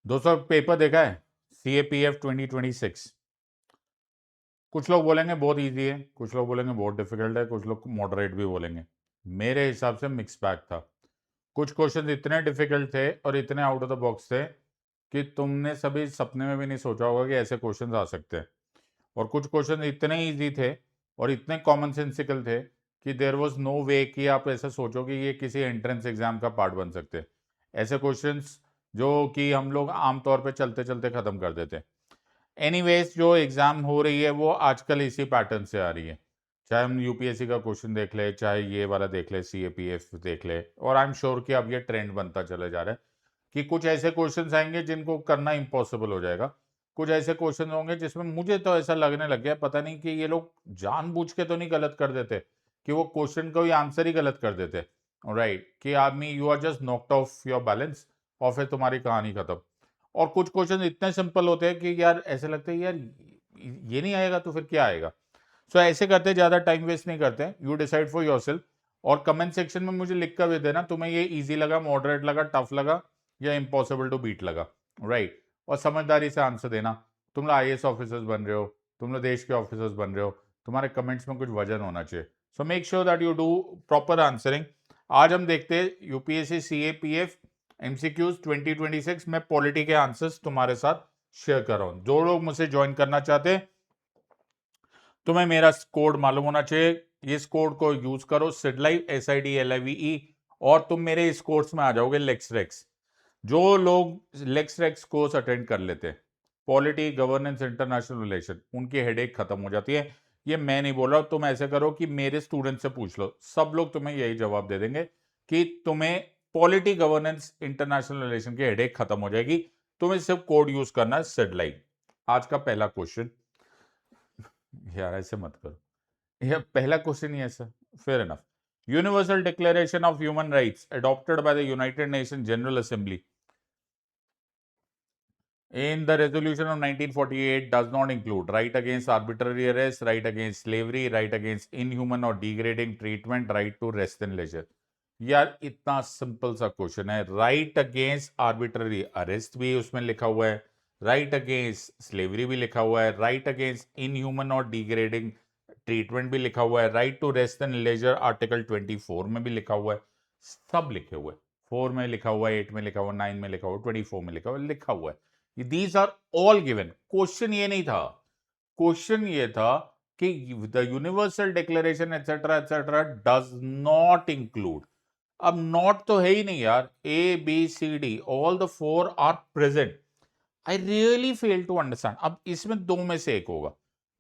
दोस्तों पेपर देखा है CAPF 2026। कुछ लोग बोलेंगे बहुत इजी है, कुछ लोग बोलेंगे बहुत डिफिकल्ट है, कुछ लोग मॉडरेट भी बोलेंगे। मेरे हिसाब से मिक्स बैग था। कुछ क्वेश्चन इतने डिफिकल्ट थे और इतने आउट ऑफ द बॉक्स थे कि तुमने सभी सपने में भी नहीं सोचा होगा कि ऐसे क्वेश्चन आ सकते हैं। और कुछ क्वेश्चन इतने इजी थे और इतने कॉमन सेंसिकल थे कि देयर वाज नो वे कि आप ऐसे सोचो कि ये किसी एंट्रेंस एग्जाम का पार्ट बन सकते हैं। ऐसे क्वेश्चंस जो कि हम लोग आमतौर पे चलते चलते खत्म कर देते हैं। एनीवेज जो एग्जाम हो रही है वो आजकल इसी पैटर्न से आ रही है। चाहे हम यूपीएससी का क्वेश्चन देख ले, चाहे ये वाला देख ले, CAPF देख ले, और आई एम श्योर कि अब ये ट्रेंड बनता चला जा रहा है कि कुछ ऐसे क्वेश्चंस आएंगे जिनको करना इम्पॉसिबल हो जाएगा। कुछ ऐसे क्वेश्चन होंगे जिसमें मुझे तो ऐसा लगने लग गया, पता नहीं कि ये लोग जानबूझ के तो नहीं गलत कर देते कि वो क्वेश्चन को ही आंसर ही गलत कर देते। राइट, कि आदमी you are just knocked off your balance और फिर तुम्हारी कहानी खत्म। और कुछ क्वेश्चन इतने सिंपल होते हैं कि यार ऐसे लगता है यार ये नहीं आएगा तो फिर क्या आएगा। सो ऐसे करते ज्यादा टाइम वेस्ट नहीं करते, यू डिसाइड फॉर योरसेल्फ। और कमेंट सेक्शन में मुझे लिख कर भी देना तुम्हें ये इजी लगा, मॉडरेट लगा, टफ लगा या इम्पॉसिबल टू बीट लगा। राइट, और समझदारी से आंसर देना। तुम लोग IAS ऑफिसर्स बन रहे हो, तुम लोग देश के ऑफिसर्स बन रहे हो, तुम्हारे कमेंट्स में कुछ वजन होना चाहिए। So make sure that you do proper answering. आज हम देखते हैं यूपीएससी CAPF MCQs 2026 में पॉलिटी के आंसर्स तुम्हारे साथ शेयर कर रहा हूं। जो लोग मुझसे ज्वाइन करना चाहते हैं, तुम्हें मेरा कोड मालूम होना चाहिए। इस कोड को यूज करो, SIDLIVE SIDLIVE, और तुम मेरे इस कोर्स में आ जाओगे लेक्सरेक्स। जो लोग लेक्सरेक्स कोर्स अटेंड कर लेते हैं, पॉलिटी, गवर्नेंस, इंटरनेशनल रिलेशन, उनकी हेडेक खत्म हो जाती है। ये मैं नहीं बोल रहा, तुम ऐसे करो कि मेरे स्टूडेंट से पूछ लो, सब लोग तुम्हें यही जवाब दे देंगे कि तुम्हें पॉलिटी, गवर्नेंस, इंटरनेशनल रिलेशन की हेडेक खत्म हो जाएगी। तुम्हें सिर्फ कोड यूज करना है, SIDLIVE। आज का पहला क्वेश्चन, यार ऐसे मत करो, यह पहला क्वेश्चन ही ऐसा, fair enough. Universal declaration of human rights adopted by the United Nations General Assembly in the resolution of 1948 does not include right against arbitrary arrest, right against slavery, right against inhuman or degrading treatment, right to rest and leisure। यार इतना simple सा question है। Right against arbitrary arrest भी उसमें लिखा हुआ है, right against slavery भी लिखा हुआ है, राइट अगेंस्ट इनह्यूमन और डिग्रेडिंग ट्रीटमेंट भी लिखा हुआ है, right to rest and leisure article 24 में भी लिखा हुआ है। सब लिखे हुए, 4 में लिखा हुआ है, 8 में लिखा हुआ है, 9 में लिखा हुआ है, 24 में लिखा हुआ है। These are all given. Question ये नहीं था, क्वेश्चन ये था कि the universal declaration etcetera does not include. अब नॉट तो है ही नहीं यार, ABCD all the 4 are present. I really fail to understand. अब इसमें दो में से एक होगा।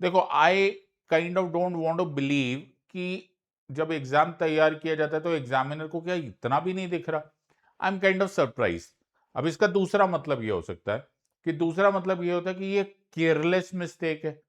देखो, I kind of don't want to believe कि जब एग्जाम तैयार किया जाता है तो एग्जामिनर को क्या इतना भी नहीं दिख रहा। I am kind of surprise. अब इसका दूसरा मतलब यह हो सकता है कि दूसरा मतलब यह होता है कि ये केयरलेस मिस्टेक है,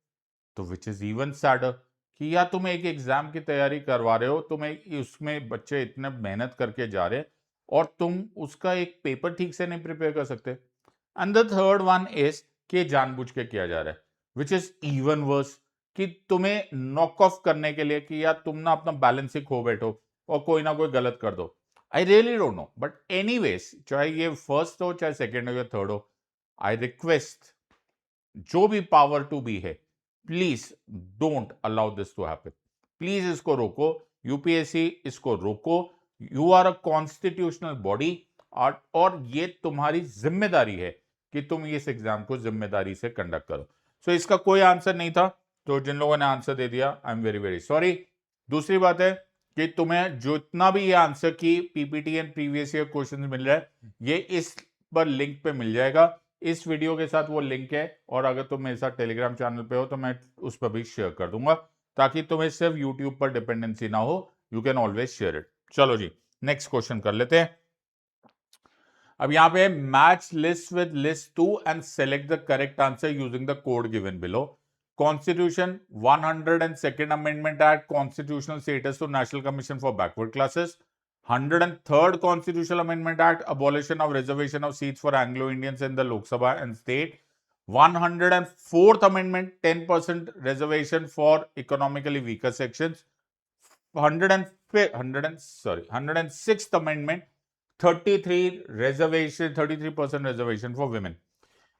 तो विच इज इवन सैडर कि या तुम एक एग्जाम की तैयारी करवा रहे हो, तुम उसमें बच्चे इतने मेहनत करके जा रहे हैं और तुम उसका एक पेपर ठीक से नहीं प्रिपेयर कर सकते। And the third one is कि जानबूझ के किया जा रहा है, विच इज इवन वर्स, कि तुम्हें नॉक ऑफ करने के लिए कि यार तुम ना अपना बैलेंस ही खो बैठो और कोई ना कोई गलत कर दो। I really don't know, but anyways, चाहे ये फर्स्ट हो चाहे सेकेंड हो या थर्ड हो, आई रिक्वेस्ट जो भी पावर टू बी है, please don't allow this to happen. Please इसको रोको, यूपीएससी इसको रोको। You are a constitutional body और ये तुम्हारी जिम्मेदारी है कि तुम इस एग्जाम को जिम्मेदारी से कंडक्ट करो। सो इसका कोई आंसर नहीं था, तो जिन लोगों ने आंसर दे दिया, I am very very sorry. दूसरी बात है कि तुम्हें जितना भी ये आंसर की PPT and previous year question मिल रहा है, ये इस पर लिंक पे मिल जाएगा। इस वीडियो के साथ वो लिंक है, और अगर तुम मेरे साथ टेलीग्राम चैनल पे हो तो मैं उस पर भी शेयर कर दूंगा, ताकि तुम्हें सिर्फ यूट्यूब पर डिपेंडेंसी ना हो। You can always share it. चलो जी, नेक्स्ट क्वेश्चन कर लेते हैं। अब यहां पे match list with list 2 and select the correct answer using the code given below. Constitution 102nd amendment act constitutional status to national commission for backward classes. 103rd Constitutional Amendment Act, abolition of reservation of seats for Anglo-Indians in the Lok Sabha and state. 104th Amendment, 10% reservation for economically weaker sections. 106th Amendment, 33% reservation for women.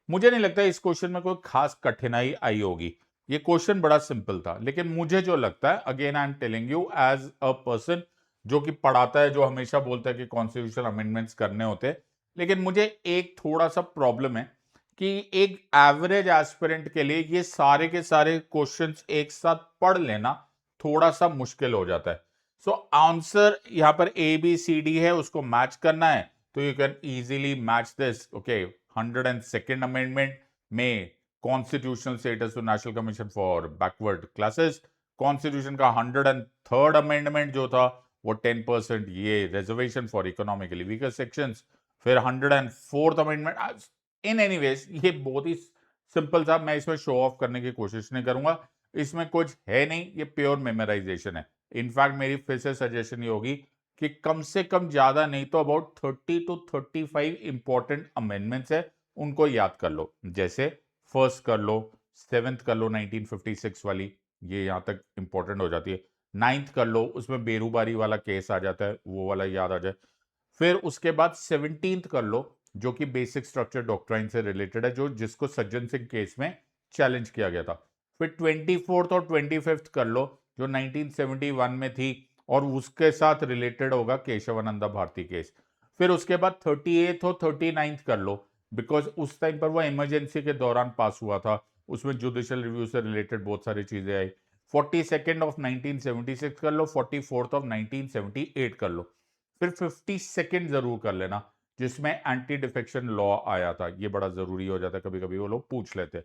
मुझे नहीं लगता इस question में कोई खास कठिनाई आई होगी। ये क्वेश्चन बड़ा सिंपल था, लेकिन मुझे जो लगता है, again I am telling you as a person जो कि पढ़ाता है, जो हमेशा बोलता है कि कॉन्स्टिट्यूशन अमेंडमेंट्स करने होते हैं, लेकिन मुझे एक थोड़ा सा प्रॉब्लम है कि एक एवरेज एस्पिरेंट के लिए ये सारे के सारे क्वेश्चंस एक साथ पढ़ लेना थोड़ा सा मुश्किल हो जाता है। सो आंसर यहां पर ए बी सी डी है, उसको मैच करना है, तो you can easily match this. Okay, 102nd amendment में constitutional status to national commission for backward classes, constitution का 103rd अमेंडमेंट जो था वो 10% ये reservation for economically weaker sections, फिर 104th अमेंडमेंट। इन एनीवेज ये बहुत ही सिंपल था, मैं इसमें शो ऑफ करने की कोशिश नहीं करूंगा, इसमें कुछ है नहीं, ये प्योर मेमोराइजेशन है। इनफैक्ट मेरी फिर से सजेशन ये होगी कि कम से कम ज्यादा नहीं तो अबाउट 30 to 35 इंपॉर्टेंट अमेंडमेंट्स है, उनको याद कर लो। जैसे फर्स्ट कर लो, सेवेंथ कर लो 1956 वाली, ये यहां तक इंपॉर्टेंट हो जाती है। नाइन्थ कर लो, उसमें बेरूबारी वाला केस आ जाता है, वो वाला याद आ जाए। फिर उसके बाद 17th कर लो, जो कि बेसिक स्ट्रक्चर डॉक्ट्राइन से रिलेटेड है, जो जिसको सज्जन सिंह केस में चैलेंज किया गया था। फिर 24th और 25th कर लो, जो 1971 में थी और उसके साथ रिलेटेड होगा केशवानंदा भारती केस। फिर उसके बाद 38th और 39th कर लो, बिकॉज उस टाइम पर वो इमरजेंसी के दौरान पास हुआ था, उसमें जुडिशियल रिव्यू से रिलेटेड बहुत सारी चीजें आई। 42nd ऑफ 1976 कर लो, 44th ऑफ 1978 कर लो। फिर 52nd जरूर कर लेना, जिसमें एंटी डिफेक्शन लॉ आया था, ये बड़ा जरूरी हो जाता है, कभी कभी वो लोग पूछ लेते।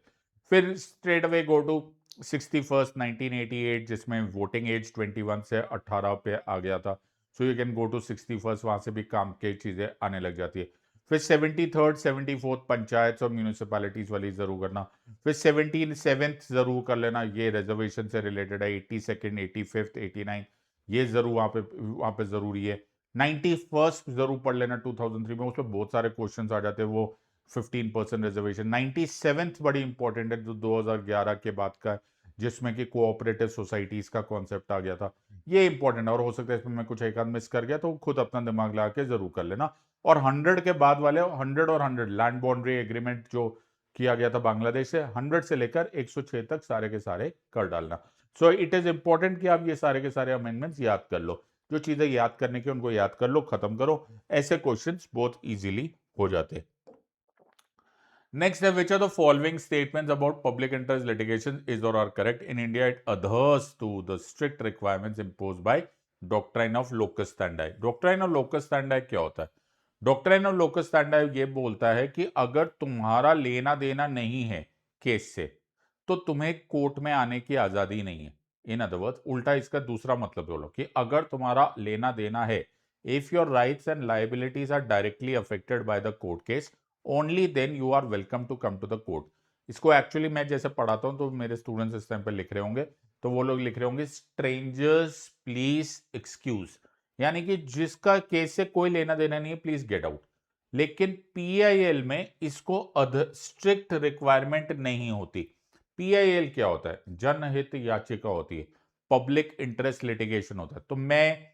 फिर straight away go to 61st 1988, जिसमें वोटिंग एज 21 से 18 पे आ गया था। So you can go to 61st, वहां से भी काम की चीजें आने लग जाती है। फिर 73rd 74th पंचायत और म्यूनिसिपैलिटीज वाली जरूर करना। फिर 7th जरूर कर लेना, ये रिजर्वेशन से रिलेटेड है। 82nd 85th 89 ये जरूर वहां पे जरूरी है। 91st जरूर पढ़ लेना 2003 में, उसमें बहुत सारे क्वेश्चन आ जाते हैं। वो 15% रिजर्वेशन। 97th बड़ी इंपॉर्टेंट है, जो 2011 के बाद का है, जिसमें कि कोऑपरेटिव सोसाइटीज का कॉन्सेप्ट आ गया था। ये इंपॉर्टेंट है, और हो सकता है इसमें मैं कुछ एक आध मिस कर गया, तो खुद अपना दिमाग लगा के जरूर कर लेना। और 100 के बाद वाले 100 और 100 लैंड बाउंड्री एग्रीमेंट जो किया गया था बांग्लादेश से, 100 से लेकर 106 तक सारे के सारे कर डालना। सो इट इज इंपॉर्टेंट कि आप ये सारे के सारे अमेंडमेंट्स याद कर लो। जो चीजें याद करने की उनको याद कर लो, खत्म करो, ऐसे क्वेश्चंस बहुत इजीली हो जाते। Next, which of the following statements about public interest litigation is or are correct? In India, it adheres to the strict requirements imposed by doctrine of locus standi. Doctrine of locus standi क्या होता है? Doctrine of locus standi ये बोलता है कि अगर तुम्हारा लेना देना नहीं है केस से, तो तुम्हें कोर्ट में आने की आजादी नहीं है। इन अदर वर्ड्स, उल्टा इसका दूसरा मतलब बोलो कि अगर तुम्हारा लेना देना है, if your rights and liabilities are directly affected by the court case, only then you are welcome to come to the court. इसको एक्चुअली मैं जैसे पढ़ाता हूं, तो मेरे स्टूडेंट्स इस टाइम पर लिख रहे होंगे, तो वो लोग लिख रहे होंगे स्ट्रेंजर्स प्लीज एक्सक्यूज, यानी कि जिसका केस से कोई लेना देना नहीं है, प्लीज गेट आउट। लेकिन पीआईएल में इसको स्ट्रिक्ट रिक्वायरमेंट नहीं होती। पीआईएल क्या होता है? जनहित याचिका होती है, पब्लिक इंटरेस्ट लिटिगेशन होता है। तो मैं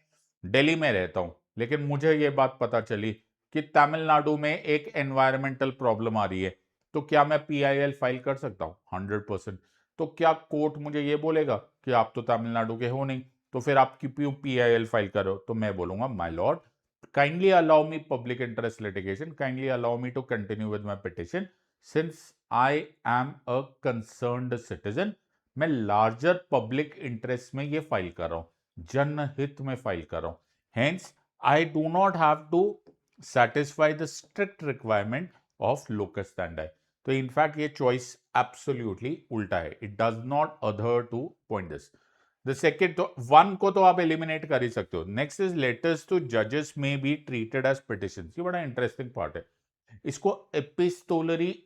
दिल्ली में रहता हूं, लेकिन मुझे यह बात पता चली कि तमिलनाडु में एक एनवायरमेंटल प्रॉब्लम आ रही है, तो क्या मैं पीआईएल फाइल कर सकता हूं? 100%। तो क्या कोर्ट मुझे ये बोलेगा कि आप तो तमिलनाडु के हो नहीं, तो फिर आप क्यों पीआईएल फाइल करो? तो मैं बोलूंगा, my Lord, kindly allow me public interest litigation, kindly allow me to continue with my petition since I am a concerned citizen। मैं लार्जर पब्लिक इंटरेस्ट में ये फाइल कर रहा हूं, जनहित में फाइल कर रहा हूं। Hence I do not have to satisfy the strict requirement of locus standi। तो इनफैक्ट ये चॉइस एब्सोल्युटली उल्टा है, it does not other to point this. The second, तो वन को तो आप एलिमिनेट कर ही सकते हो। नेक्स्ट इज लेटर्स टू जजेस में बी ट्रीटेड एज पिटिशन। ये बड़ा इंटरेस्टिंग पार्ट है, इसको एपिस्टोलरी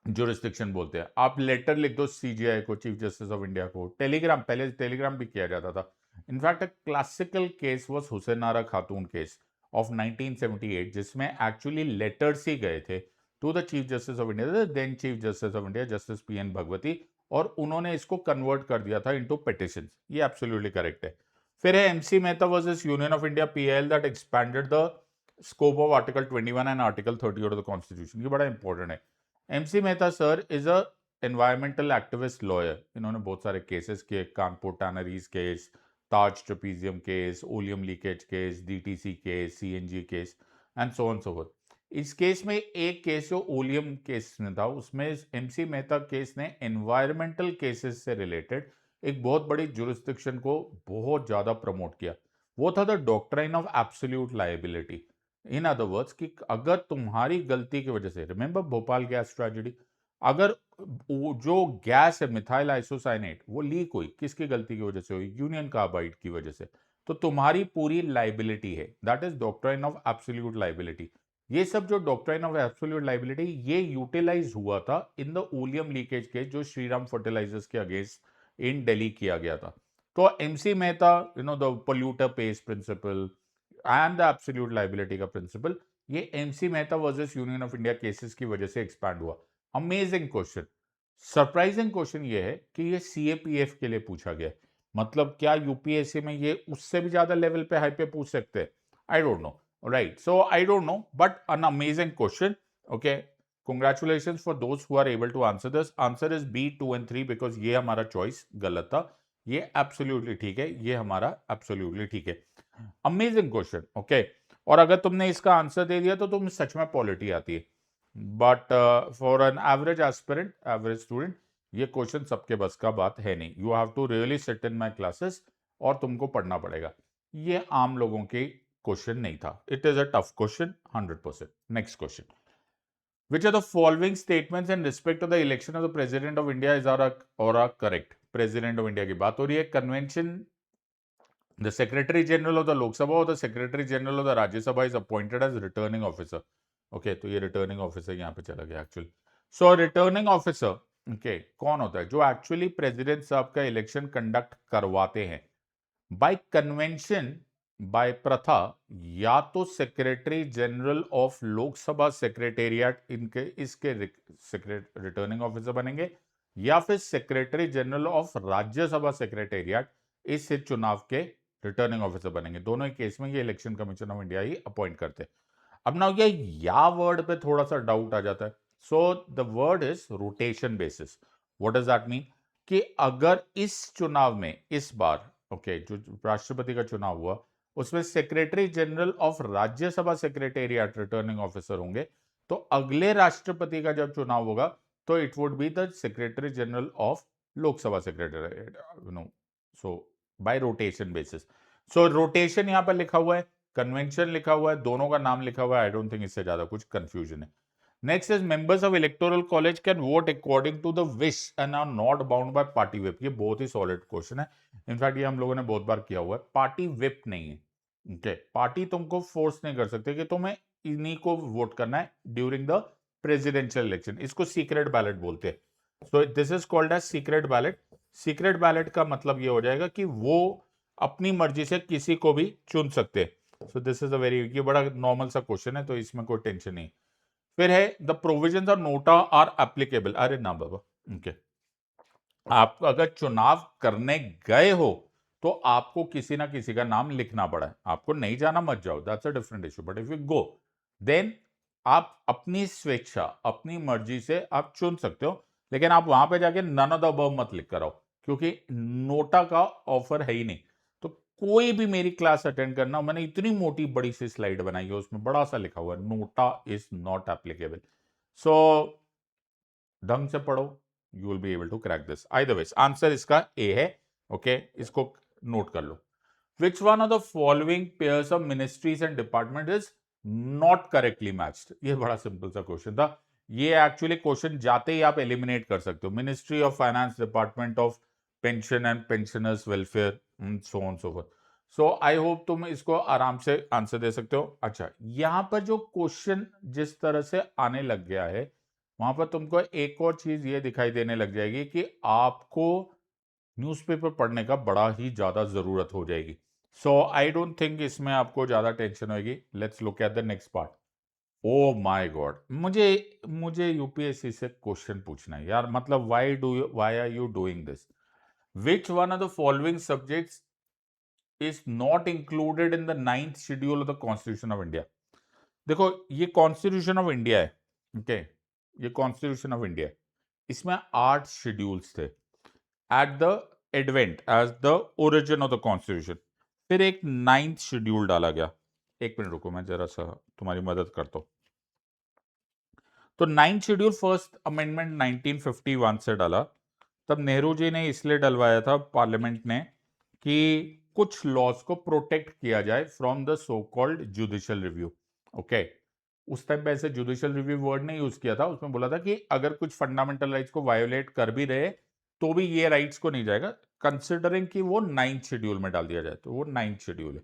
जुरिस्डिक्शन बोलते हैं। आप लेटर लिख दो सीजीआई को, चीफ जस्टिस ऑफ इंडिया को, टेलीग्राम, पहले टेलीग्राम भी किया जाता था। In fact classical case was Hussain Ara Khatoon case of 1978, जिसमें एक्चुअली लेटर्स ही गए थे to the chief justice of India, then chief justice of India justice PN Bhagwati, और उन्होंने इसको कन्वर्ट कर दिया था इनटू पिटिशंस। ये एब्सोल्युटली करेक्ट है। फिर है MC Mehta versus union of India PIL that expanded the scope of article 21 and article 30 of the constitution, ये बड़ा इंपॉर्टेंट है। MC Mehta sir is a environmental activist lawyer, इन्होंने बहुत सारे केसेस किए, Kanpur tanneries case, Taj trapezium case, oleum leakage case, DTC case, CNG case and so on so forth. इस case में एक केस जो ओलियम केस में था, उसमें एमसी मेहता केस ने एनवायरमेंटल केसेस से रिलेटेड एक बहुत बड़ी जुरिस्डिक्शन को बहुत ज्यादा प्रमोट किया। वो था the doctrine of absolute liability. In other words कि अगर तुम्हारी गलती की वजह से, रिमेंबर भोपाल गैस ट्रेजेडी, अगर जो गैस है मिथाइल आइसोसाइनेट वो लीक हुई, किसकी गलती की वजह से हुई? यूनियन कार्बाइड की वजह से, तो तुम्हारी पूरी लाइबिलिटी है, that is doctrine of absolute liability. ये सब जो डॉक्ट्राइन ऑफ एब्सोल्यूट लाइबिलिटी ये यूटिलाइज हुआ था in the oleum leakage case जो श्रीराम फर्टिलाइजर्स के अगेंस्ट इन दिल्ली किया गया था। तो MC Mehta, the polluter pays principle and the absolute liability का प्रिंसिपल, ये MC Mehta versus union of India cases की वजह से एक्सपैंड हुआ। अमेजिंग क्वेश्चन, सरप्राइजिंग क्वेश्चन ये है कि ये सीएपीएफ के लिए पूछा गया। मतलब क्या यूपीएससी में ये उससे भी ज्यादा लेवल पे हाई पे पूछ सकते हैं? I don't know, right? So I don't know, but an amazing question. Okay, congratulations for those who are able to answer this. Answer is B 2 and 3 because ये हमारा चॉइस गलत था, ये एब्सोल्युटली ठीक है, ये हमारा एब्सोल्युटली ठीक है। Amazing question, okay. और अगर तुमने इसका आंसर दे दिया तो तुम सच में पॉलिटी आती है, but for an average aspirant, average student, ये क्वेश्चन सबके बस का बात है नहीं। You have to really sit in my classes और तुमको पढ़ना पड़ेगा। ये आम लोगों के क्वेश्चन नहीं था, it is a tough question 100%। Next question, which of the following statements in respect to the election of the president of India is are correct? president of India की बात हो रही है। Convention, the secretary general of the Lok Sabha or the secretary general of the Rajya Sabha is appointed as returning officer. Okay, तो ये returning officer यहाँ पे चला गया एक्चुअली। सो रिटर्निंग ऑफिसर, ओके, कौन होता है? जो एक्चुअली प्रेसिडेंट साहब का इलेक्शन कंडक्ट करवाते हैं बाय कन्वेंशन, बाय प्रथा, या तो secretary general of Lok Sabha secretariat इनके इसके रिटर्निंग ऑफिसर बनेंगे, या फिर secretary general of Rajya Sabha secretariat इस चुनाव के रिटर्निंग ऑफिसर बनेंगे। दोनों ही केस में ये इलेक्शन कमीशन ऑफ इंडिया ही अपॉइंट करते हैं। अब ना ये या वर्ड पे थोड़ा सा डाउट आ जाता है। So the word is rotation basis. What does that mean? कि अगर इस चुनाव में इस बार, ओके, जो राष्ट्रपति का चुनाव हुआ उसमें secretary general of Rajya Sabha secretariat returning officer होंगे, तो अगले राष्ट्रपति का जब चुनाव होगा तो it would be the secretary general of Lok Sabha secretariat, so bye rotation basis. So rotation यहां पर लिखा हुआ है, कन्वेंशन लिखा हुआ है, दोनों का नाम लिखा हुआ है। आई डोंट थिंक इससे ज्यादा कुछ कंफ्यूजन है। Next is members of electoral college can vote according to the wish and are not bound by party whip. ये बहुत ही सॉलिड क्वेश्चन है, इनफैक्ट ये हम लोगों ने बहुत बार किया हुआ है। पार्टी व्हिप नहीं है, ओके, पार्टी तुमको फोर्स नहीं कर सकते कि तुम्हें इन्हीं को वोट करना है ड्यूरिंग द प्रेसिडेंशियल इलेक्शन। इसको सीक्रेट बैलेट बोलते हैं। So this is called as secret ballot. Secret ballot का मतलब ये हो जाएगा कि वो अपनी मर्जी से किसी को भी चुन सकते हैं। So this is a very, ये बड़ा नॉर्मल सा क्वेश्चन है, तो इसमें कोई टेंशन नहीं। फिर है the provisions of NOTA are applicable. अरे ना बाबा, ओके, आप अगर चुनाव करने गए हो तो आपको किसी ना किसी का नाम लिखना पड़ा है, आपको नहीं जाना मत जाओ, that's a different issue. But if you go then आप अपनी स्वेच्छा, अपनी मर्जी से आप चुन सकते हो, लेकिन आप वहां पे जाके नन ऑफ द अबव मत लिख कर आओ, क्योंकि नोटा का ऑफर है ही नहीं। तो कोई भी मेरी क्लास अटेंड करना, मैंने इतनी मोटी बड़ी सी स्लाइड बनाई है, उसमें बड़ा सा लिखा हुआ है NOTA is not applicable. So ढंग से पढ़ो, you will be able to crack this. Either ways answer इसका ए है, ओके, इसको नोट कर लो। Which one of the following pairs of ministries and department is not correctly matched? ये बड़ा simple सा क्वेश्चन था, ये एक्चुअली क्वेश्चन जाते ही आप एलिमिनेट कर सकते हो। Ministry of finance, department of pension and pensioners welfare, so on so forth. So I hope तुम इसको आराम से आंसर दे सकते हो। अच्छा, यहां पर जो क्वेश्चन जिस तरह से आने लग गया है, वहां पर तुमको एक और चीज ये दिखाई देने लग जाएगी कि आपको न्यूज़पेपर पढ़ने का बड़ा ही ज्यादा जरूरत हो जाएगी। सो आई डोंट थिंक इसमें आपको ज्यादा टेंशन होगी। Let's look at the next part. Oh my god, मुझे मुझे यूपीएससी से क्वेश्चन पूछना है यार, मतलब why are you doing this? Which one of the following subjects is not included in the 9th schedule of the Constitution of India? देखो ये constitution of India है, ओके, ये कॉन्स्टिट्यूशन ऑफ इंडिया है, इसमें 8 शेड्यूल्स थे at the advent as the origin of the constitution. फिर एक 9th schedule डाला गया। एक मिनट रुको, मैं जरा सा तुम्हारी मदद करता हूं। तो 9th शेड्यूल फर्स्ट अमेंडमेंट 1951 से डाला। तब नेहरू जी ने इसलिए डलवाया था पार्लियामेंट ने कि कुछ लॉज को प्रोटेक्ट किया जाए from the so called judicial review. Okay, उस टाइम पे ऐसे जुडिशियल रिव्यू वर्ड नहीं यूज किया था, उसमें बोला था कि अगर कुछ फंडामेंटल राइट्स को वायोलेट कर भी रहे तो भी ये राइट्स को नहीं जाएगा, कंसिडरिंग कि वो 9th शेड्यूल में डाल दिया जाए, तो वो 9th शेड्यूल है।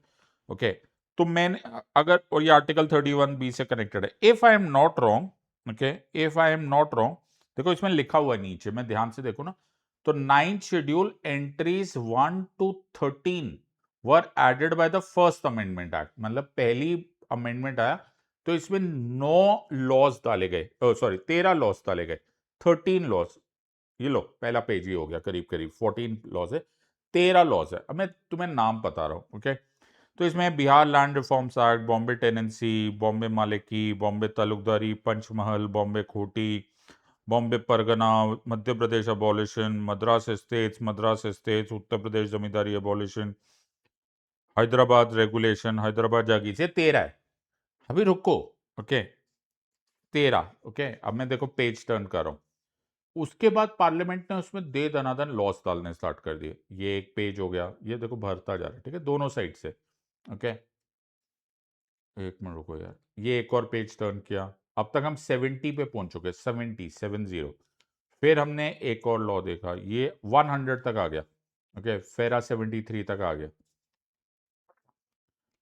ओके, तो मैंने अगर, और ये आर्टिकल 31B से कनेक्टेड है, if I am not wrong, okay, if I am not wrong, देखो इसमें लिखा हुआ है नीचे, मैं ध्यान से देखो ना, तो 9th schedule entries 1 to 13 were added by the first amendment act, मतलब पहली अमेंडमेंट आया तो इसमें 9 लॉज डाले गए, सॉरी 13 लॉज डाले गए, 13 लॉज। ये लो पहला पेज ही हो गया, करीब करीब 14 लॉज है, 13 लॉज है। अब मैं तुम्हें नाम बता रहा हूं, ओके। तो इसमें Bihar land reforms act, Bombay tenancy, Bombay मालिकी, बॉम्बे तालुकदारी, पंचमहल, बॉम्बे खोटी, बॉम्बे परगना, Madhya Pradesh abolition, Madras states, Uttar Pradesh zamindari abolition, Hyderabad regulation, Hyderabad jagir, ये 13 है। अभी रुको, ओके, 13, ओके। अब मैं देखो पेज टर्न कर रहा हूं, उसके बाद पार्लियामेंट ने उसमें दे दनादन लॉस डालने स्टार्ट कर दिए। ये एक पेज हो गया, ये देखो भरता जा रहा है, ठीक है, दोनों साइड से, ओके। एक मिनट रुको यार, ये एक और पेज टर्न किया, अब तक हम 70 पे पहुंच चुके, 70। फिर हमने एक और लॉ देखा, ये 100 तक आ गया, ओके, फेरा 73 तक आ गया।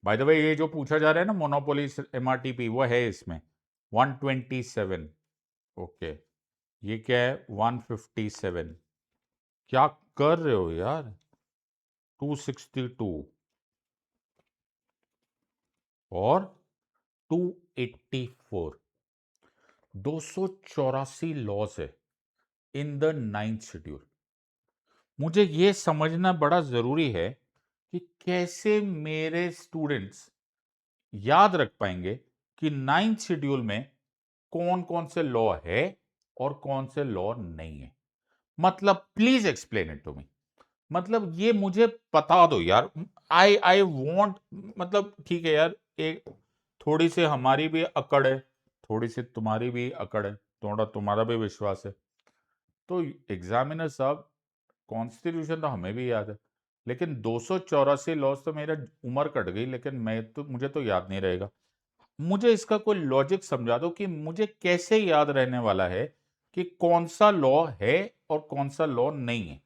बाय द वे ये जो पूछा जा रहा है ना मोनोपोली एमआरटीपी, वो है इसमें 127, ओके। ये क्या है 157, क्या कर रहे हो यार, 262 और 284, 284 लॉस है इन द 9th शेड्यूल। मुझे ये समझना बड़ा जरूरी है कि कैसे मेरे स्टूडेंट्स याद रख पाएंगे कि 9th शेड्यूल में कौन कौन से लॉ है और कौन से लॉ नहीं है। मतलब please explain it to me, मतलब ये मुझे बता दो यार। आई वॉन्ट, मतलब ठीक है यार, एक थोड़ी सी हमारी भी अकड़ है, थोड़ी सी तुम्हारी भी अकड़ है, थोड़ा तुम्हारा भी विश्वास है, तो एग्जामिनर साहब कॉन्स्टिट्यूशन तो हमें भी याद है, लेकिन 284 लॉज तो मेरा उम्र कट गई, लेकिन मुझे तो याद नहीं रहेगा। मुझे इसका कोई लॉजिक समझा दो कि मुझे कैसे याद रहने वाला है कि कौन सा लॉ है और कौन सा लॉ नहीं है।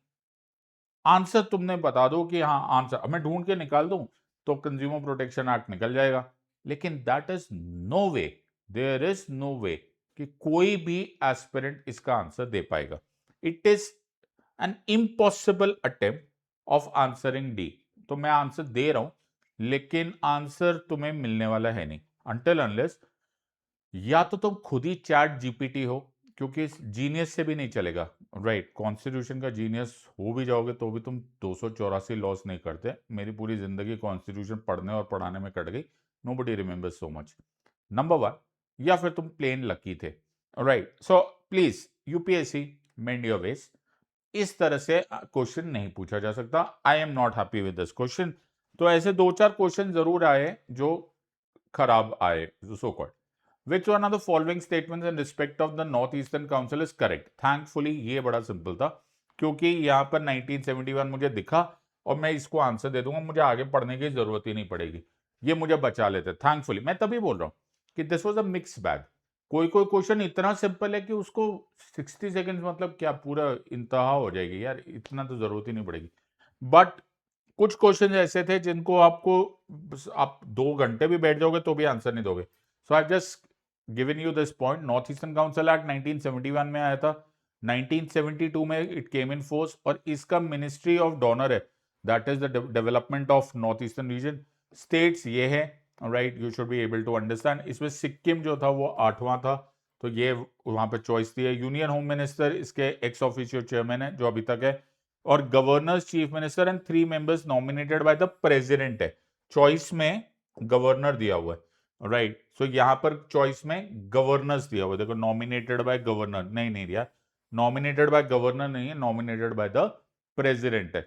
आंसर तुमने बता दो कि हाँ आंसर मैं ढूंढ के निकाल दूं तो कंज्यूमर प्रोटेक्शन एक्ट निकल जाएगा, लेकिन that is no way, there is no way कि कोई भी एस्पिरेंट इसका आंसर दे पाएगा। It is an impossible attempt of answering D. तो मैं आंसर दे रहा हूं लेकिन आंसर तुम्हें मिलने वाला है नहीं अनटिल अनलेस या तो तुम खुद ही चैट जीपीटी हो, क्योंकि जीनियस से भी नहीं चलेगा, राइट। कॉन्स्टिट्यूशन का जीनियस हो भी जाओगे तो भी तुम 284 लॉस नहीं करते। मेरी पूरी जिंदगी कॉन्स्टिट्यूशन पढ़ने और पढ़ाने में कट गई, nobody remember so much, number one. या फिर तुम प्लेन लकी थे, right. So please UPSC mend your ways, इस तरह से क्वेश्चन नहीं पूछा जा सकता। I am not happy with this question. तो ऐसे दो चार क्वेश्चन जरूर आए जो खराब आए, so called. Which one of the following statements in respect of the North Eastern Council is correct? Thankfully ये बड़ा सिंपल था, क्योंकि यहाँ पर 1971 मुझे दिखा और मैं इसको आंसर दे दूंगा, मुझे आगे पढ़ने की जरूरत ही नहीं पड़ेगी, ये मुझे बचा लेते। थैंकफुली मैं तभी बोल रहा हूँ कि this was a mix bag. कोई कोई क्वेश्चन इतना सिंपल है कि उसको 60 सेकेंड्स मतलब क्या पूरा इंतहा हो जाएगी यार, इतना तो जरूरत ही नहीं पड़ेगी। बट कुछ क्वेश्चन ऐसे थे जिनको आपको आप 2 घंटे भी बैठ जाओगे तो भी आंसर नहीं दोगे। So I just given you this point. North eastern council act 1971 में आया था, 1972 में इट केम इन फोर्स, और इसका मिनिस्ट्री ऑफ डोनर है, that is the development of north eastern region. States ये है, right, you should be able to understand. इसमें सिक्किम जो था वो 8वां था, तो ये वहां पे चॉइस दी है। यूनियन होम मिनिस्टर इसके एक्स ऑफिशियो चेयरमैन है जो अभी तक है, और governors chief minister and 3 members nominated by the president है। चॉइस में गवर्नर दिया हुआ है। राइट। सो यहाँ पर चॉइस में गवर्नर्स दिया हुआ, देखो नॉमिनेटेड बाय गवर्नर नहीं नहीं दिया, नॉमिनेटेड बाय गवर्नर नहीं है, नॉमिनेटेड बाय द प्रेसिडेंट है,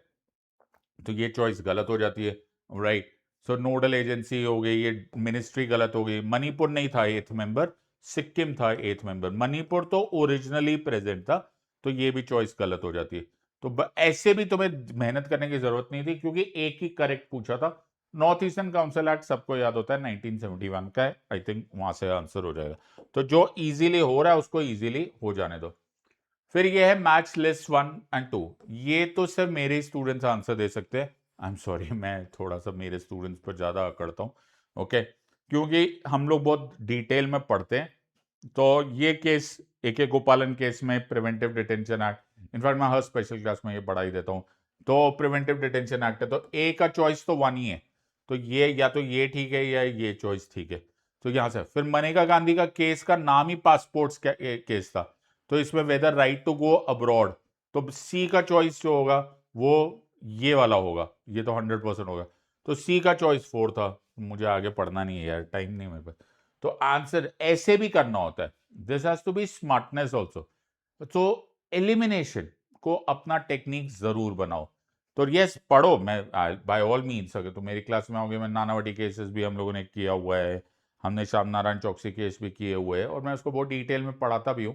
तो ये चॉइस गलत हो जाती है, राइट। सो नोडल एजेंसी हो गई, ये मिनिस्ट्री गलत हो गई। मणिपुर नहीं था एथ मेंबर, सिक्किम था एथ मेंबर, मणिपुर तो ओरिजिनली प्रेजेंट था, तो ये भी चॉइस गलत हो जाती है। तो ऐसे भी तुम्हें मेहनत करने की जरूरत नहीं थी, क्योंकि एक ही करेक्ट पूछा था। नॉर्थ ईस्टर्न काउंसिल एक्ट सबको याद होता है 1971 का है, आई थिंक वहां से आंसर हो जाएगा। तो जो इजीली हो रहा है उसको इजीली हो जाने दो। फिर ये है मैच लिस्ट 1 एंड 2, ये तो सिर्फ मेरे स्टूडेंट्स आंसर दे सकते हैं। आई एम सॉरी, मैं थोड़ा सा मेरे स्टूडेंट्स पर ज्यादा अकड़ता हूँ, ओके, क्योंकि हम लोग बहुत डिटेल में पढ़ते हैं। तो ये केस AK गोपालन केस में प्रिवेंटिव डिटेंशन एक्ट, इनफैक्ट मैं हर स्पेशल क्लास में ये पढ़ा ही देता हूँ। तो प्रिवेंटिव डिटेंशन एक्ट है, तो ए का चॉइस तो 1 ही है, तो ये या तो ये ठीक है या ये चॉइस ठीक है। तो यहां से फिर मनेका गांधी का केस का नाम ही पासपोर्ट्स केस था, तो इसमें whether right to go abroad, तो सी का चॉइस जो होगा वो ये वाला होगा, ये तो 100% होगा। तो सी का चॉइस 4 था। मुझे आगे पढ़ना नहीं है यार, टाइम नहीं मेरे पास। तो आंसर ऐसे भी करना होता है, this has to be smartness also. तो एलिमिनेशन को अपना टेक्निक जरूर बनाओ। तो यस पढ़ो, मैं बाय ऑल मीन्स, अगर तो मेरी क्लास में आओगे, मैं नानावटी केसेस भी हम लोगों ने किया हुआ है, हमने श्याम नारायण चौकसी केस भी किए हुए हैं, और मैं उसको बहुत डिटेल में पढ़ाता भी हूँ।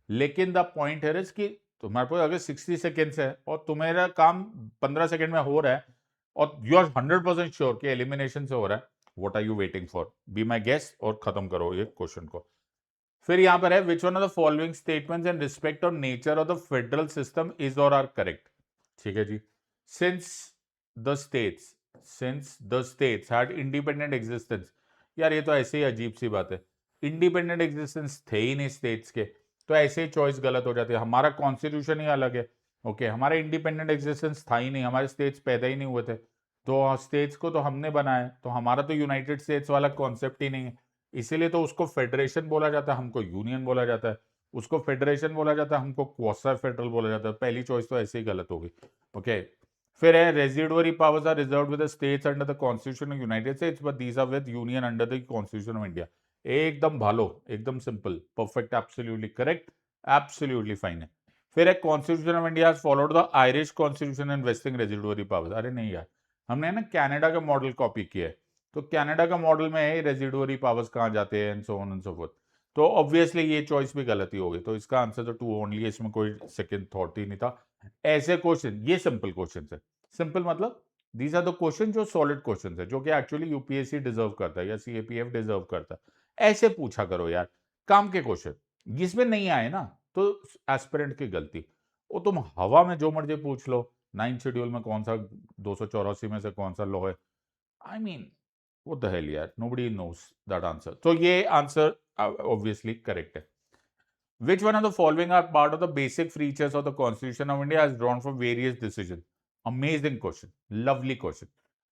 लेकिन द पॉइंट है कि तुम्हारे पास अगर 60 सेकेंड्स है और तुम्हारा काम 15 सेकेंड में हो रहा है, और यू आर 100% श्योर कि एलिमिनेशन से हो रहा है, what are you waiting for, be my guest और खत्म करो ये क्वेश्चन को। फिर यहां पर है which one of the following statements in respect of nature of the federal system is और आर करेक्ट। ठीक है जी। Since the states since the states had independent existence, यार ये तो ऐसे ही अजीब सी बात है, इंडिपेंडेंट एग्जिस्टेंस थे ही नहीं स्टेट्स के, तो ऐसे ही चॉइस गलत हो जाती है। हमारा कॉन्स्टिट्यूशन ही अलग है, ओके, हमारा इंडिपेंडेंट एग्जिस्टेंस था ही नहीं, हमारे स्टेट्स पैदा ही नहीं हुए थे, तो स्टेट्स को तो हमने बनाया, तो हमारा तो यूनाइटेड स्टेट्स वाला कॉन्सेप्ट ही नहीं है, इसीलिए तो उसको फेडरेशन बोला जाता है, हमको यूनियन बोला जाता है। उसको फेडरेशन बोला जाता है, हमको क्वासी फेडरल बोला जाता है। पहली चॉइस तो ऐसे ही गलत होगी, ओके। फिर है residuary powers are reserved with the states under the constitution of United States but these are with union under the constitution of India. एकदम भालो, एकदम simple, perfect, absolutely correct, absolutely fine है। फिर है constitution of India has followed the Irish constitution in vesting residuary powers. अरे नहीं यार, हमने ना कनाडा का मॉडल कॉपी किया है, तो कनाडा का मॉडल में है रेजिडुअरी पावर्स कहां जाते हैं and so on and so fourth, तो ऑब्वियसली ये चॉइस भी गलत ही होगी, तो इसका आंसर तो 2 ओनली है, इसमें कोई सेकंड थॉट ही नहीं था। ऐसे क्वेश्चन, ये सिंपल क्वेश्चन है, सिंपल मतलब दीज आर द क्वेश्चन जो सॉलिड क्वेश्चन है, जो कि एक्चुअली यूपीएससी डिजर्व करता है या सीएपीएफ डिजर्व करता है, ऐसे पूछा करो यार, काम के क्वेश्चन। जिसमें नहीं आए ना, तो एस्पिरेंट की गलती, वो तुम हवा में जो मर्जी पूछ लो, 9 शेड्यूल में कौन सा 284 में से कौन सा लॉ है, I mean what the hell यार, nobody knows that answer, तो ये आंसर obviously correct है। Which one of the following are part of the basic features of the Constitution of India as drawn from various decisions? Amazing question, lovely question,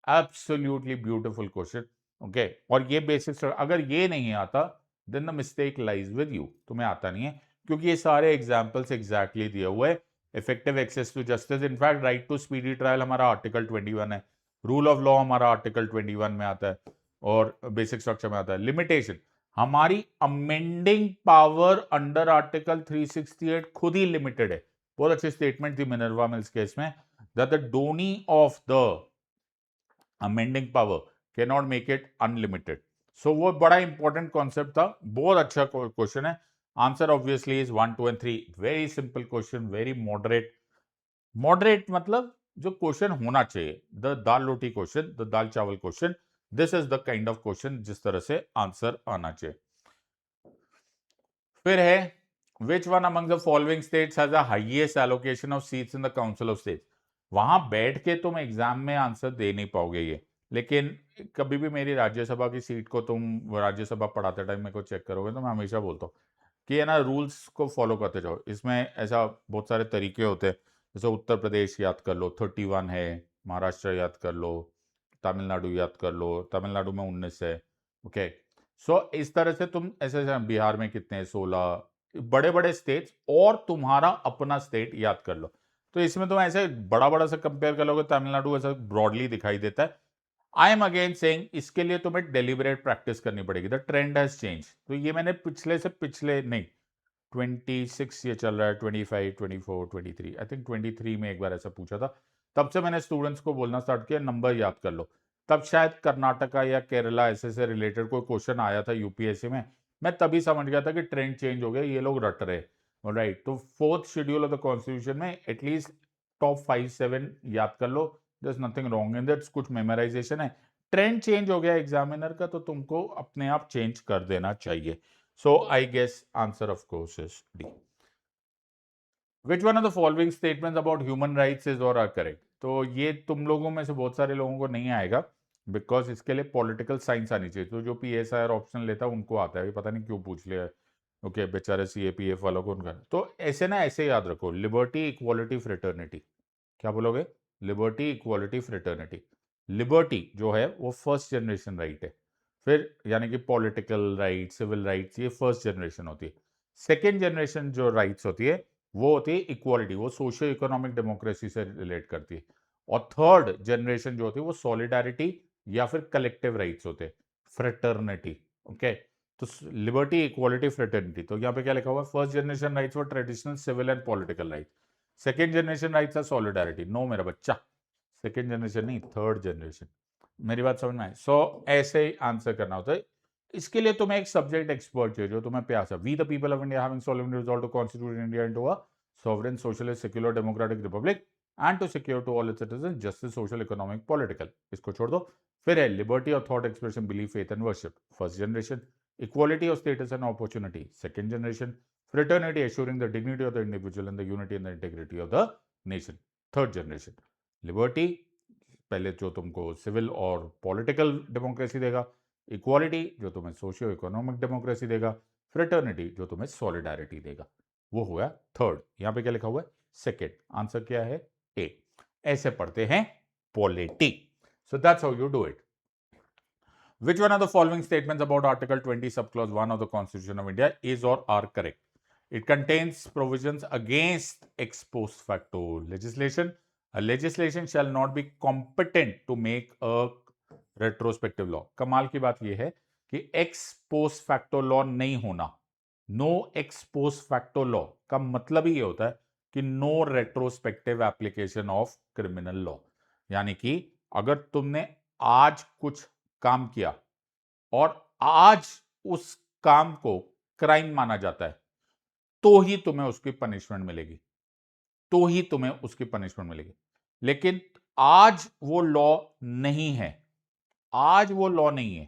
absolutely beautiful question, okay। और ये basic अगर ये नहीं आता then the mistake lies with you, तुम्हें आता नहीं है, क्योंकि ये सारे examples exactly दिए हुए। effective access to justice, in fact right to speedy trial हमारा आर्टिकल 21 है, रूल ऑफ लॉ हमारा आर्टिकल 21 में आता है, और बेसिक स्ट्रक्चर में आता है। लिमिटेशन, हमारी अमेंडिंग पावर अंडर आर्टिकल 368 खुद ही लिमिटेड है। बहुत अच्छी स्टेटमेंट थी मिनर्वा मिल्स केस में, that the donee of the amending power can not make it unlimited. So वो बड़ा इंपॉर्टेंट कॉन्सेप्ट था, बहुत अच्छा क्वेश्चन है। Answer obviously is 1 2 and 3, very simple question, very moderate. Moderate मतलब जो क्वेश्चन होना चाहिए, the dal roti question, the dal chawal question, this is the kind of question जिस तरह से आंसर आना चाहिए। फिर है which one among the following states has the highest allocation of seats in the council of states. वहां बैठ के तुम एग्जाम में आंसर दे नहीं पाओगे ये, लेकिन कभी भी मेरी राज्यसभा की सीट को तुम राज्यसभा पढ़ाते टाइम मेरे को चेक करोगे तो मैं हमेशा बोलता हूँ कि है ना, रूल्स को फॉलो करते जाओ। इसमें ऐसा बहुत सारे तरीके होते हैं, जैसे उत्तर प्रदेश याद कर लो 31 है, महाराष्ट्र याद कर लो, तमिलनाडु याद कर लो, तमिलनाडु में 19 है, ओके। सो इस तरह से तुम ऐसे बिहार में कितने हैं, 16 बड़े बड़े स्टेट्स, और तुम्हारा अपना स्टेट याद कर लो। तो इसमें तुम ऐसे बड़ा बड़ा से कंपेयर कर लोगे, तमिलनाडु ऐसा ब्रॉडली दिखाई देता है, आई एम अगेन सेइंग इसके लिए तुम्हें डेलिबरेट प्रैक्टिस करनी पड़ेगी। The trend has change. तो ये मैंने पिछले से पिछले नहीं 26 ये चल रहा है, 25, 24, 23, आई थिंक 23 में एक बार ऐसा पूछा था। तब से मैंने स्टूडेंट्स को बोलना स्टार्ट किया नंबर याद कर लो। तब शायद कर्नाटका या केरला ऐसे से रिलेटेड कोई क्वेश्चन आया था यूपीएससी में, मैं तभी समझ गया था कि ट्रेंड चेंज हो गया, ये लोग रट रहे। राइट, तो fourth schedule of the constitution में एटलीस्ट टॉप 5-7 याद कर लो। There is nothing wrong in that, कुछ मेमोराइजेशन है। ट्रेंड चेंज हो गया एग्जामिनर का, तो तुमको अपने आप चेंज कर देना चाहिए। So I guess answer of course is D. Which one of the following statements about human rights is or are correct? तो ये तुम लोगों में से बहुत सारे लोगों को नहीं आएगा, बिकॉज इसके लिए पॉलिटिकल साइंस आनी चाहिए। तो जो PSIR ऑप्शन लेता है उनको आता है, ये पता नहीं क्यों पूछ लिया है। ओके, बेचारे CAPF वालों को उनका। तो ऐसे ना, ऐसे याद रखो, लिबर्टी इक्वालिटी फ्रेटर्निटी। क्या बोलोगे? Liberty equality fraternity. लिबर्टी जो है वो फर्स्ट जनरेशन राइट है, फिर यानी कि पॉलिटिकल राइट, सिविल राइट्स, ये फर्स्ट जनरेशन होती है। सेकेंड जनरेशन जो राइट्स होती है वो होती है इक्वालिटी, वो सोशियो इकोनॉमिक डेमोक्रेसी से रिलेट करती है। और थर्ड जनरेशन जो होती है वो सॉलिडारिटी या फिर कलेक्टिव राइट्स होते हैं, फ्रेटर्निटी। ओके, तो लिबर्टी इक्वालिटी फ्रेटर्निटी। तो यहाँ पे क्या लिखा हुआ है? First generation rights for traditional civil and political right, second generation rights are solidarity. No मेरा बच्चा, सेकेंड जनरेशन नहीं, थर्ड जनरेशन। मेरी बात समझ में आए? सो ऐसे ही आंसर करना होता है। इसके लिए तुम्हें एक सब्जेक्ट एक्सपर्ट चाहिए जो तुम्हें प्यास है। We the people of India having solemnly resolved to constitute India into a sovereign, socialist, secular, democratic republic and to secure to all its citizens justice, social, economic, political। इसको छोड़ दो। फिर है liberty of thought expression, belief, faith and worship, first generation. Equality of status and opportunity, second generation. Fraternity, assuring the dignity of the individual and the unity and the integrity of the nation, third generation. Liberty पहले जो तुमको civil और political democracy देगा, equality जो तुम्हें socio economic democracy देगा, fraternity जो तुम्हें सॉलिडारिटी देगा। वो हुआ थर्ड। यहां पे क्या लिखा हुआ है? सेकेंड। आंसर क्या है? ए। ऐसे पढ़ते हैं polity. So that's how you do it. Which one of the following statements about Article 20 subclause 1 of the Constitution of India is or are correct? It contains provisions against ex post facto legislation. A legislation shall not be competent to make a retrospective law. कमाल की बात यह है कि ex post facto law नहीं होना, no ex post facto law का मतलब ही ये होता है कि no retrospective application of criminal law। यानी कि अगर तुमने आज कुछ काम किया और आज उस काम को क्राइम माना जाता है, तो ही तुम्हें उसकी पनिशमेंट मिलेगी, तो ही तुम्हें उसकी पनिशमेंट मिलेगी। लेकिन आज वो लॉ नहीं है, आज वो लॉ नहीं है,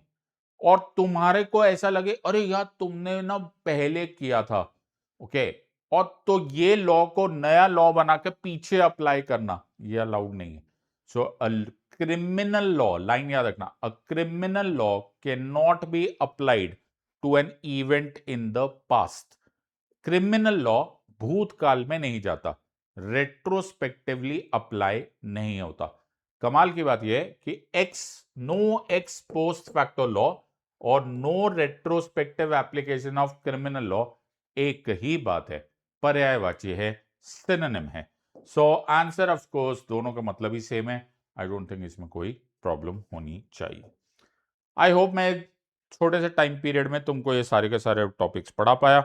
और तुम्हारे को ऐसा लगे अरे यार तुमने ना पहले किया था, ओके, और तो ये लॉ को नया लॉ बना के पीछे अप्लाई करना ये अलाउड नहीं है। सो क्रिमिनल लॉ, लाइन याद रखना, a criminal law can not be applied to an event in the past. Criminal law भूतकाल में नहीं जाता, रेट्रोस्पेक्टिवली अप्लाई नहीं होता। कमाल की बात यह है कि no ex post facto law और no retrospective application of criminal law एक ही बात है, पर्यायवाची है, सिनोनिम है। सो आंसर ऑफ कोर्स दोनों का मतलब ही सेम है। आई डोंट थिंक इसमें कोई प्रॉब्लम होनी चाहिए। आई होप मैं छोटे से टाइम पीरियड में तुमको ये सारे के सारे टॉपिक्स पढ़ा पाया,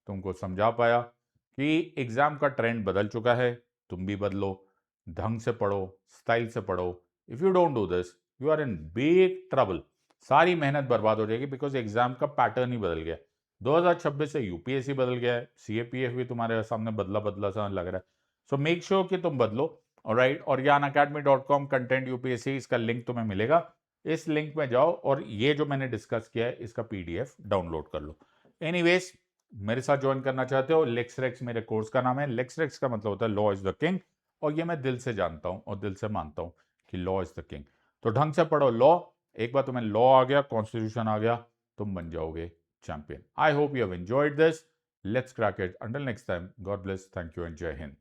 तुमको समझा पाया कि एग्जाम का ट्रेंड बदल चुका है। तुम भी बदलो, ढंग से पढ़ो, स्टाइल से पढ़ो। If you don't do this you are in big trouble. सारी मेहनत बर्बाद हो जाएगी, बिकॉज एग्जाम का पैटर्न ही बदल गया। 2026 से यूपीएससी बदल गया है, CAPF भी तुम्हारे सामने बदला बदला सा लग रहा है। सो मेक श्योर कि तुम बदलो। ऑलराइट, और yanacademy.com कंटेंट यूपीएससी, इसका लिंक तुम्हें मिलेगा। इस लिंक में जाओ और ये जो मैंने डिस्कस किया है इसका PDF डाउनलोड कर लो। एनीवेज, मेरे साथ ज्वाइन करना चाहते हो, लेक्सरेक्स मेरे कोर्स का नाम है। लेक्सरेक्स का मतलब होता है लॉ इज द किंग, और ये मैं दिल से जानता हूं और दिल से मानता हूं कि लॉ इज द किंग। तो ढंग से पढ़ो लॉ, एक बार तुम्हें लॉ आ गया, कॉन्स्टिट्यूशन आ गया, तुम बन जाओगे champion. I hope you have enjoyed this. Let's crack it. Until next time, God bless, thank you and जय हिंद।